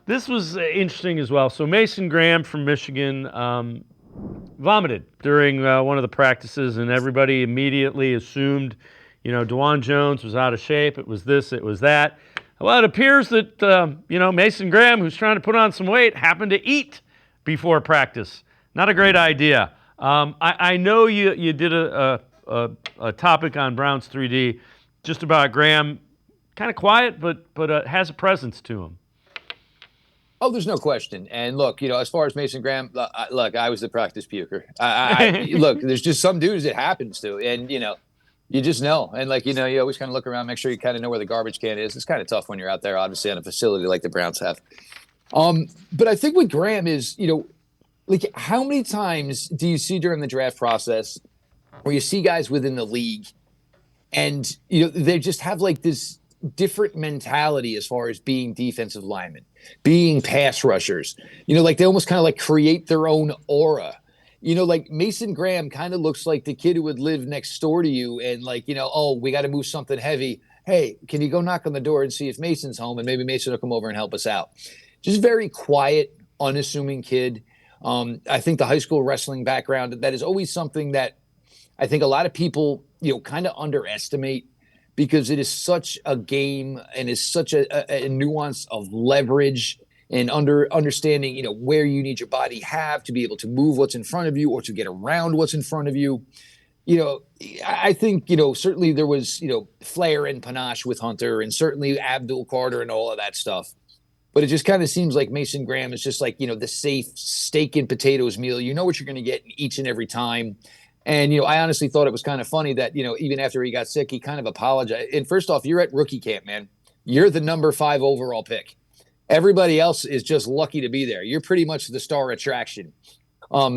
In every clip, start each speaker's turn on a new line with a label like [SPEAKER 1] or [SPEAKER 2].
[SPEAKER 1] This was interesting as well. So Mason Graham from Michigan vomited during one of the practices, and everybody immediately assumed, DeJuan Jones was out of shape. It was this, it was that. Well, it appears that, Mason Graham, who's trying to put on some weight, happened to eat before practice. Not a great idea. I know you did a topic on Browns 3D just about Graham, kind of quiet, but has a presence to him.
[SPEAKER 2] Oh, there's no question. And look, as far as Mason Graham, look, I was the practice puker. Look, there's just some dudes it happens to, and you just know. And you always kind of look around, make sure you kind of know where the garbage can is. It's kind of tough when you're out there, obviously, on a facility like the Browns have. But I think with Graham is, how many times do you see during the draft process where you see guys within the league and, they just have this different mentality as far as being defensive linemen, being pass rushers, they almost kind of create their own aura. Mason Graham kind of looks like the kid who would live next door to you and oh, we got to move something heavy. Hey, can you go knock on the door and see if Mason's home? And maybe Mason will come over and help us out. Just very quiet, unassuming kid. I think the high school wrestling background, that is always something that I think a lot of people, kind of underestimate, because it is such a game and is such a nuance of leverage and understanding, where you need your body have to be able to move what's in front of you or to get around what's in front of you. I think, certainly there was, flair and panache with Hunter and certainly Abdul Carter and all of that stuff. But it just kind of seems like Mason Graham is just the safe steak and potatoes meal. You know what you're going to get each and every time. And, I honestly thought it was kind of funny that, even after he got sick, he kind of apologized. And first off, you're at rookie camp, man. You're the number 5 overall pick. Everybody else is just lucky to be there. You're pretty much the star attraction.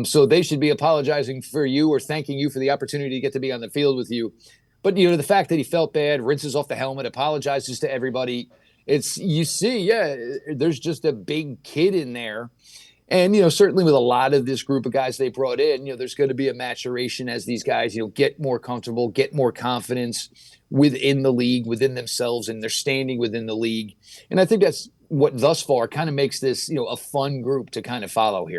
[SPEAKER 2] So they should be apologizing for you or thanking you for the opportunity to get to be on the field with you. But, the fact that he felt bad, rinses off the helmet, apologizes to everybody. There's just a big kid in there. And, certainly with a lot of this group of guys they brought in, there's going to be a maturation as these guys, get more comfortable, get more confidence within the league, within themselves, and their standing within the league. And I think that's what thus far kind of makes this, a fun group to kind of follow here.